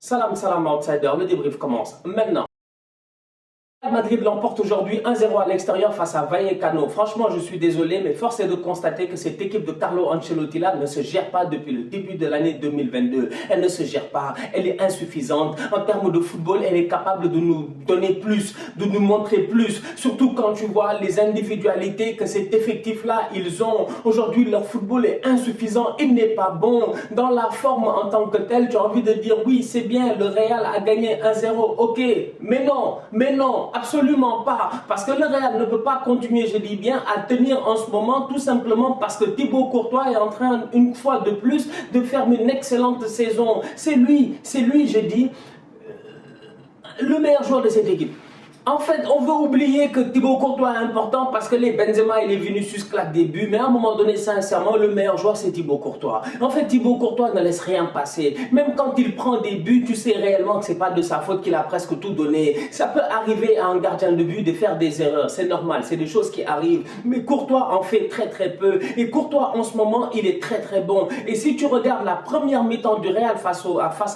Salam, salam, outsider, le débrief commence maintenant. Madrid l'emporte aujourd'hui 1-0 à l'extérieur face à Vallecano. Franchement, je suis désolé, mais force est de constater que cette équipe de Carlo Ancelotti là ne se gère pas depuis le début de l'année 2022. Elle ne se gère pas, elle est insuffisante. En termes de football, elle est capable de nous donner plus, de nous montrer plus. Surtout quand tu vois les individualités que cet effectif-là, ils ont. Aujourd'hui, leur football est insuffisant, il n'est pas bon. Dans la forme en tant que telle, tu as envie de dire oui, c'est bien, le Real a gagné 1-0, ok. Mais non. Absolument pas, parce que le Real ne peut pas continuer, je dis bien, à tenir en ce moment, tout simplement parce que Thibaut Courtois est en train, une fois de plus, de faire une excellente saison. C'est lui, je dis, le meilleur joueur de cette équipe. En fait, on veut oublier que Thibaut Courtois est important parce que les Benzema et les Vinicius claquent des buts. Mais à un moment donné, sincèrement, le meilleur joueur, c'est Thibaut Courtois. En fait, Thibaut Courtois ne laisse rien passer. Même quand il prend des buts, tu sais réellement que c'est pas de sa faute qu'il a presque tout donné. Ça peut arriver à un gardien de but de faire des erreurs. C'est normal, c'est des choses qui arrivent. Mais Courtois en fait très peu. Et Courtois, en ce moment, il est très bon. Et si tu regardes la première mi-temps du Real face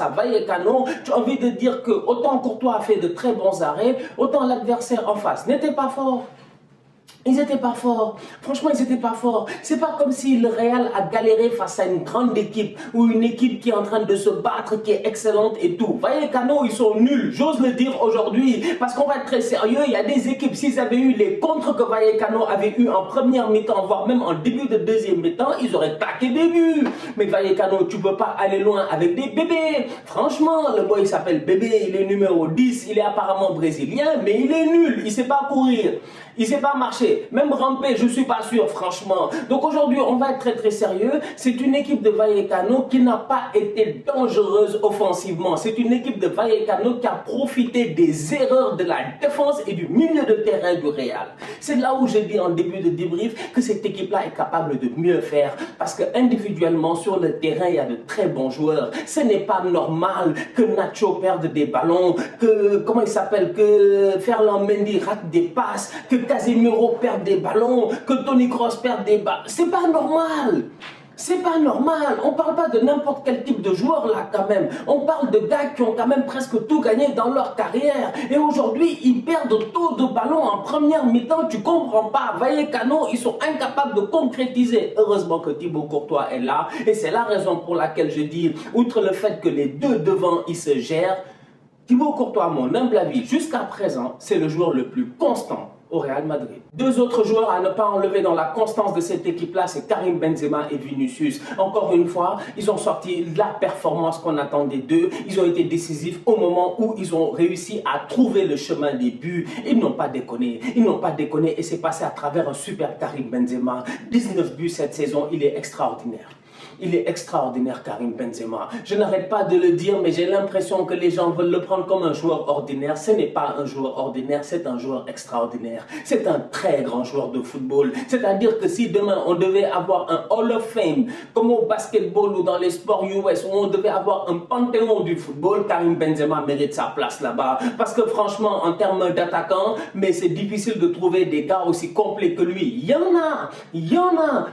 à Vallecano, tu as envie de dire que autant Courtois a fait de très bons arrêts, autant l'adversaire en face n'était pas fort. Ils n'étaient pas forts. Franchement, ils n'étaient pas forts. C'est pas comme si le Real a galéré face à une grande équipe ou une équipe qui est en train de se battre, qui est excellente et tout. Vallecano, ils sont nuls. J'ose le dire aujourd'hui parce qu'on va être très sérieux. Il y a des équipes, s'ils avaient eu les contres que Vallecano avait eu en première mi-temps, voire même en début de deuxième mi-temps, ils auraient claqué des buts. Mais Vallecano, tu peux pas aller loin avec des bébés. Franchement, le boy il s'appelle Bébé, il est numéro 10, il est apparemment brésilien, mais il est nul. Il sait pas courir. Il sait pas marcher, même ramper, je suis pas sûr, franchement. Donc aujourd'hui, on va être très sérieux. C'est une équipe de Vallecano qui n'a pas été dangereuse offensivement. C'est une équipe de Vallecano qui a profité des erreurs de la défense et du milieu de terrain du Real. C'est là où j'ai dit en début de débrief que cette équipe-là est capable de mieux faire. Parce que individuellement, sur le terrain, il y a de très bons joueurs. Ce n'est pas normal que Nacho perde des ballons, que, comment il s'appelle, que Ferland Mendy rate des passes, que Casemiro perd des ballons, que Toni Kroos perd des ballons. C'est pas normal. C'est pas normal. On parle pas de n'importe quel type de joueur là quand même. On parle de gars qui ont quand même presque tout gagné dans leur carrière. Et aujourd'hui, ils perdent tôt de ballons en première mi-temps. Tu comprends pas. Vallecano, ils sont incapables de concrétiser. Heureusement que Thibaut Courtois est là. Et c'est la raison pour laquelle je dis, outre le fait que les deux devant, ils se gèrent, Thibaut Courtois, à mon humble avis, jusqu'à présent, c'est le joueur le plus constant au Real Madrid. Deux autres joueurs à ne pas enlever dans la constance de cette équipe-là, c'est Karim Benzema et Vinicius. Encore une fois, ils ont sorti la performance qu'on attendait d'eux. Ils ont été décisifs au moment où ils ont réussi à trouver le chemin des buts. Ils n'ont pas déconné. Ils n'ont pas déconné et c'est passé à travers un super Karim Benzema. 19 buts cette saison, il est extraordinaire. Il est extraordinaire, Karim Benzema. Je n'arrête pas de le dire, mais j'ai l'impression que les gens veulent le prendre comme un joueur ordinaire. Ce n'est pas un joueur ordinaire, c'est un joueur extraordinaire. C'est un très grand joueur de football. C'est-à-dire que si demain on devait avoir un Hall of Fame, comme au basketball ou dans les sports US, où on devait avoir un panthéon du football, Karim Benzema mérite sa place là-bas. Parce que franchement, en termes d'attaquant, mais c'est difficile de trouver des gars aussi complets que lui. Il y en a,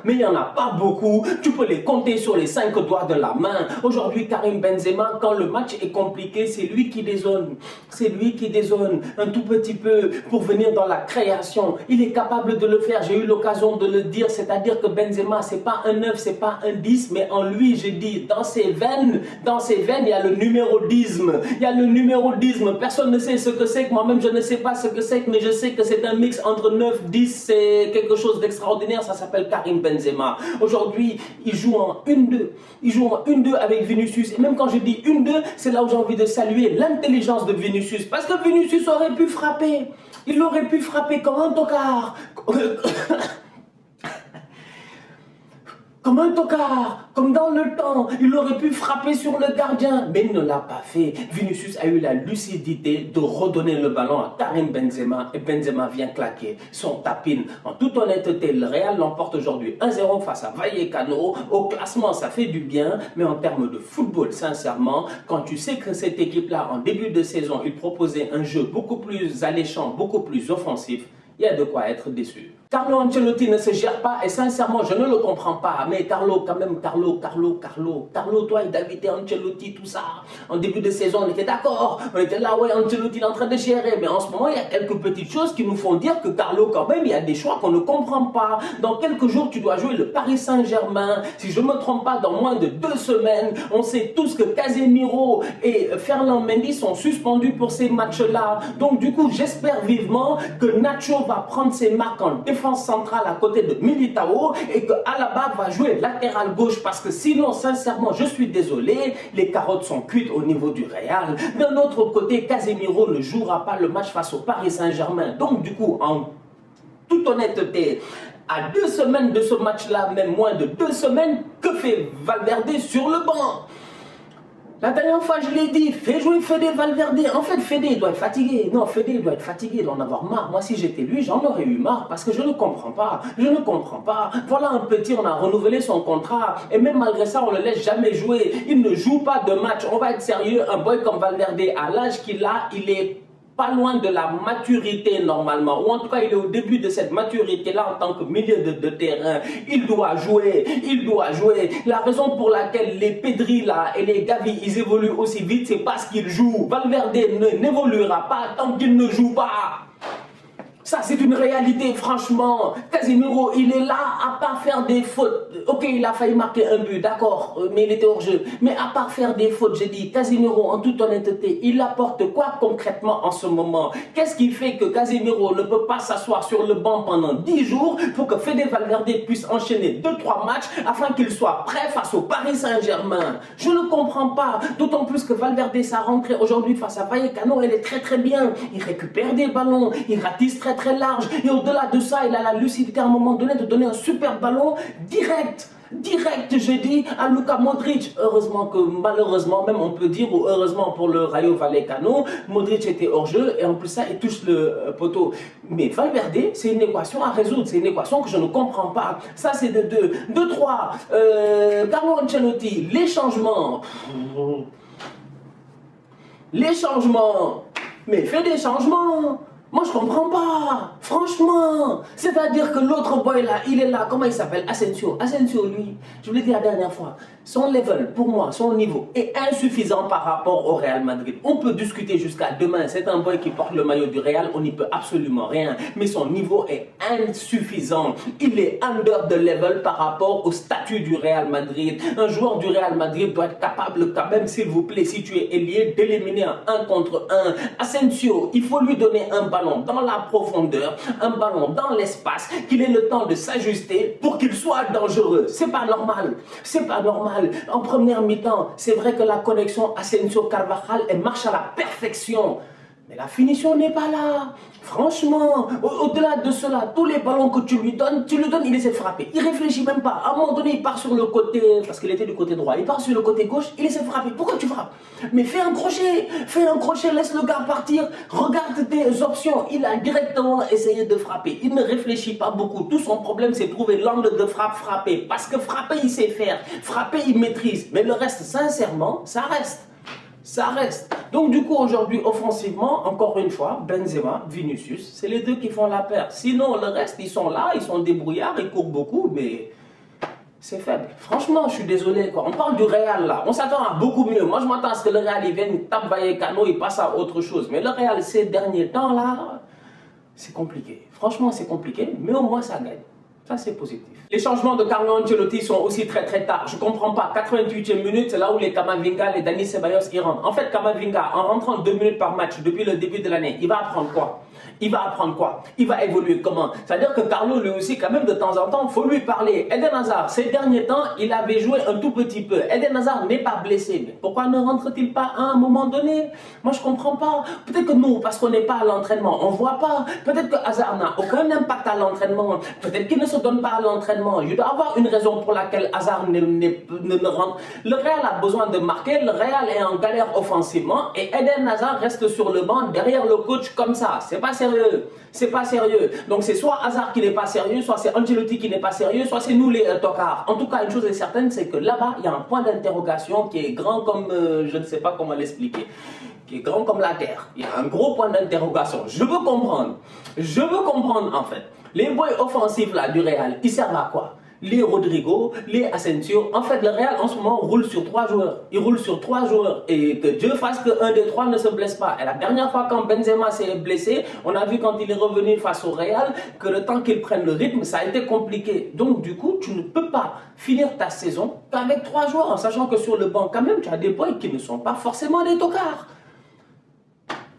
mais il n'y en a pas beaucoup. Tu peux les compter sur les 5 doigts de la main. Aujourd'hui, Karim Benzema, quand le match est compliqué, c'est lui qui dézone. C'est lui qui dézone un tout petit peu pour venir dans la création. Il est capable de le faire. J'ai eu l'occasion de le dire. C'est-à-dire que Benzema, c'est pas un 9, c'est pas un 10, mais en lui, je dis, dans ses veines, il y a le numérodisme. Il y a le numérodisme. Personne ne sait ce que c'est. Moi-même, je ne sais pas ce que c'est, mais je sais que c'est un mix entre 9, 10. C'est quelque chose d'extraordinaire. Ça s'appelle Karim Benzema. Aujourd'hui, il joue en 1-2. Il joue en 1-2 avec Vinicius. Et même quand je dis 1-2, c'est là où j'ai envie de saluer l'intelligence de Vinicius. Parce que Vinicius aurait pu frapper. Il aurait pu frapper comme un tocard. Comme un tocard, comme dans le temps, il aurait pu frapper sur le gardien, mais il ne l'a pas fait. Vinicius a eu la lucidité de redonner le ballon à Karim Benzema et Benzema vient claquer son tapine. En toute honnêteté, le Real l'emporte aujourd'hui 1-0 face à Vallecano. Au classement, ça fait du bien, mais en termes de football, sincèrement, quand tu sais que cette équipe-là, en début de saison, il proposait un jeu beaucoup plus alléchant, beaucoup plus offensif, il y a de quoi être déçu. Carlo Ancelotti ne se gère pas et sincèrement, je ne le comprends pas. Mais Carlo, quand même, Carlo, toi et David et Ancelotti, tout ça. En début de saison, on était d'accord. On était là, ouais, Ancelotti est en train de gérer. Mais en ce moment, il y a quelques petites choses qui nous font dire que Carlo, quand même, il y a des choix qu'on ne comprend pas. Dans quelques jours, tu dois jouer le Paris Saint-Germain. Si je ne me trompe pas, dans moins de 2 semaines, on sait tous que Casemiro et Ferland Mendy sont suspendus pour ces matchs-là. Donc, du coup, j'espère vivement que Nacho va prendre ses marques en défense centrale à côté de Militao et que Alaba va jouer latéral gauche parce que sinon, sincèrement, je suis désolé, les carottes sont cuites au niveau du Real. D'un autre côté, Casemiro ne jouera pas le match face au Paris Saint-Germain. Donc, du coup, en toute honnêteté, à 2 semaines de ce match-là, même moins de 2 semaines, que fait Valverde sur le banc? La dernière fois, je l'ai dit, fais jouer Fede Valverde. En fait, Fede doit être fatigué. Non, Fede doit être fatigué, il doit en avoir marre. Moi, si j'étais lui, j'en aurais eu marre parce que je ne comprends pas. Je ne comprends pas. Voilà un petit, on a renouvelé son contrat et même malgré ça, on ne le laisse jamais jouer. Il ne joue pas de match. On va être sérieux, un boy comme Valverde, à l'âge qu'il a, il est pas loin de la maturité normalement, ou en tout cas il est au début de cette maturité-là en tant que milieu de terrain. Il doit jouer, il doit jouer. La raison pour laquelle les Pedri là et les Gavi ils évoluent aussi vite, c'est parce qu'ils jouent. Valverde n'évoluera pas tant qu'il ne joue pas. Ça, c'est une réalité, franchement. Casemiro, il est là à part faire des fautes. Ok, il a failli marquer un but, d'accord, mais il était hors jeu. Mais à part faire des fautes, j'ai dit, Casemiro, en toute honnêteté, il apporte quoi concrètement en ce moment? Qu'est-ce qui fait que Casemiro ne peut pas s'asseoir sur le banc pendant 10 jours pour que Fede Valverde puisse enchaîner 2-3 matchs afin qu'il soit prêt face au Paris Saint-Germain? Je ne comprends pas. D'autant plus que Valverde, sa rentrée aujourd'hui face à Vallecano, elle est très très bien. Il récupère des ballons, il ratisse très large et au-delà de ça, il a la lucidité à un moment donné de donner un super ballon direct, j'ai dit, à Luka Modric. Heureusement que, malheureusement, même on peut dire, ou heureusement pour le Rayo Vallecano, Modric était hors jeu et en plus ça, il touche le poteau. Mais Valverde, c'est une équation à résoudre, c'est une équation que je ne comprends pas. Ça, c'est de 2. De 3, Carlo Ancelotti, les changements. Mais fais des changements. Moi, je comprends pas. Franchement. C'est-à-dire que l'autre boy là, il est là. Comment il s'appelle? Asensio. Asensio, lui, je vous l'ai dit la dernière fois, son level, pour moi, son niveau est insuffisant par rapport au Real Madrid. On peut discuter jusqu'à demain. C'est un boy qui porte le maillot du Real. On n'y peut absolument rien. Mais son niveau est insuffisant. Il est under the level par rapport au statut du Real Madrid. Un joueur du Real Madrid doit être capable quand même, s'il vous plaît, si tu es ailier, d'éliminer un 1 contre 1. Asensio, il faut lui donner un ballon dans la profondeur, un ballon dans l'espace, qu'il ait le temps de s'ajuster pour qu'il soit dangereux. C'est pas normal. C'est pas normal. En première mi-temps, c'est vrai que la connexion Asensio-Carvajal, elle marche à la perfection. Mais la finition n'est pas là. Franchement, au-delà de cela, tous les ballons que tu lui donnes, il essaie de frapper. Il réfléchit même pas. À un moment donné, il part sur le côté, parce qu'il était du côté droit, il part sur le côté gauche, il essaie de frapper. Pourquoi tu frappes? Mais fais un crochet, laisse le gars partir, regarde tes options. Il a directement essayé de frapper. Il ne réfléchit pas beaucoup. Tout son problème, c'est trouver l'angle de frappe, frapper. Parce que frapper, il sait faire. Frapper, il maîtrise. Mais le reste, sincèrement, ça reste. Ça reste. Donc du coup aujourd'hui offensivement, encore une fois, Benzema, Vinicius, c'est les deux qui font la paire. Sinon le reste, ils sont là, ils sont débrouillards, ils courent beaucoup, mais c'est faible. Franchement, je suis désolé quoi. On parle du Real là, on s'attend à beaucoup mieux. Moi je m'attends à ce que le Real il vienne, il tape Vallecano, il passe à autre chose. Mais le Real ces derniers temps là, c'est compliqué. Franchement c'est compliqué, mais au moins ça gagne. Ça, c'est positif. Les changements de Carlo Ancelotti sont aussi très tard. Je comprends pas. 88e minute, c'est là où les Camavinga, les Dani Ceballos, ils rentrent. En fait, Camavinga, en rentrant 2 minutes par match depuis le début de l'année, il va apprendre quoi? Il va évoluer comment? C'est-à-dire que Carlo, lui aussi, quand même, de temps en temps, il faut lui parler. Eden Hazard, ces derniers temps, il avait joué un tout petit peu. Eden Hazard n'est pas blessé. Mais pourquoi ne rentre-t-il pas à un moment donné? Moi, je comprends pas. Peut-être que nous, parce qu'on n'est pas à l'entraînement, on voit pas. Peut-être que Hazard n'a aucun impact à l'entraînement. Peut-être qu'il ne se donne pas à l'entraînement. Il doit avoir une raison pour laquelle Hazard ne rentre. Le Real a besoin de marquer. Le Real est en galère offensivement. Et Eden Hazard reste sur le banc derrière le coach comme ça. C'est pas pas sérieux. C'est pas sérieux. Donc c'est soit Hazard qui n'est pas sérieux, soit c'est Ancelotti qui n'est pas sérieux, soit c'est nous les tocards. En tout cas, une chose est certaine, c'est que là-bas, il y a un point d'interrogation qui est grand comme, je ne sais pas comment l'expliquer, qui est grand comme la terre. Il y a un gros point d'interrogation. Je veux comprendre en fait. Les boys offensifs là du Real, ils servent à quoi? Les Rodrigo, les Asensio. En fait, le Real en ce moment roule sur 3 joueurs. Il roule sur 3 joueurs. Et que Dieu fasse qu'un des 3 ne se blesse pas. Et la dernière fois quand Benzema s'est blessé, on a vu quand il est revenu face au Real que le temps qu'il prenne le rythme, ça a été compliqué. Donc du coup, tu ne peux pas finir ta saison qu'avec 3 joueurs, en sachant que sur le banc, quand même, tu as des boys qui ne sont pas forcément des tocards.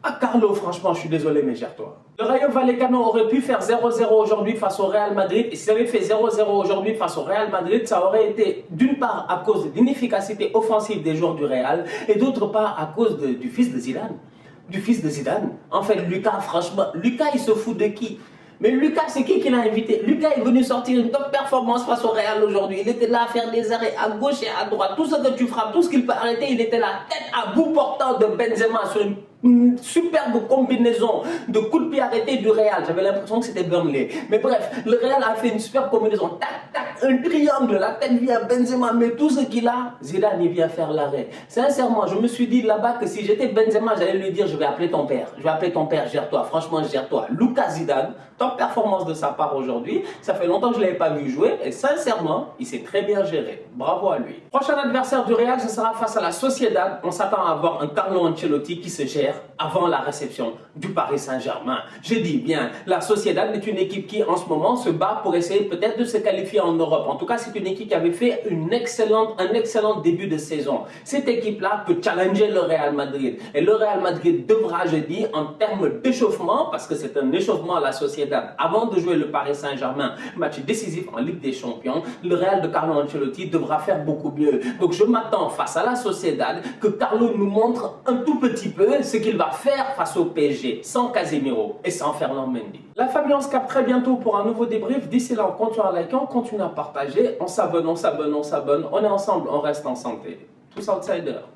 Ah Carlo, franchement, je suis désolé, mais gère-toi. Le Rayo Vallecano aurait pu faire 0-0 aujourd'hui face au Real Madrid. Et s'ils avaient fait 0-0 aujourd'hui face au Real Madrid, ça aurait été d'une part à cause de l'inefficacité offensive des joueurs du Real et d'autre part à cause du fils de Zidane. En fait, Lucas, franchement, Lucas, il se fout de qui? Mais Lucas, c'est qui l'a invité? Lucas est venu sortir une top performance face au Real aujourd'hui. Il était là à faire des arrêts à gauche et à droite. Tout ce que tu frappes, tout ce qu'il peut arrêter, il était là, tête à bout portant de Benzema sur une superbe combinaison de coups de pied arrêtés du Real. J'avais l'impression que c'était Burnley. Mais bref, le Real a fait une superbe combinaison. Tac, tac, un triangle. La tête vient Benzema. Mais tout ce qu'il a, Zidane, il vient faire l'arrêt. Sincèrement, je me suis dit là-bas que si j'étais Benzema, j'allais lui dire, je vais appeler ton père. Je vais appeler ton père, gère-toi. Franchement, gère-toi. Lucas Zidane, top performance de sa part aujourd'hui. Ça fait longtemps que je ne l'avais pas vu jouer. Et sincèrement, il s'est très bien géré. Bravo à lui. Prochain adversaire du Real, ce sera face à la Sociedad. On s'attend à avoir un Carlo Ancelotti qui se gère avant la réception du Paris Saint-Germain. Je dis bien, la Sociedad est une équipe qui en ce moment se bat pour essayer peut-être de se qualifier en Europe. En tout cas, c'est une équipe qui avait fait un excellent début de saison. Cette équipe-là peut challenger le Real Madrid. Et le Real Madrid devra, je dis, en termes d'échauffement, parce que c'est un échauffement à la Sociedad, avant de jouer le Paris Saint-Germain, match décisif en Ligue des Champions, le Real de Carlo Ancelotti devra faire beaucoup mieux. Donc je m'attends face à la Sociedad que Carlo nous montre un tout petit peu ce qu'il va faire face au PSG, sans Casemiro et sans Ferland Mendy. La famille, on se capte très bientôt pour un nouveau débrief. D'ici là, on continue à liker, on continue à partager, on s'abonne, on est ensemble, on reste en santé. Tous outsiders.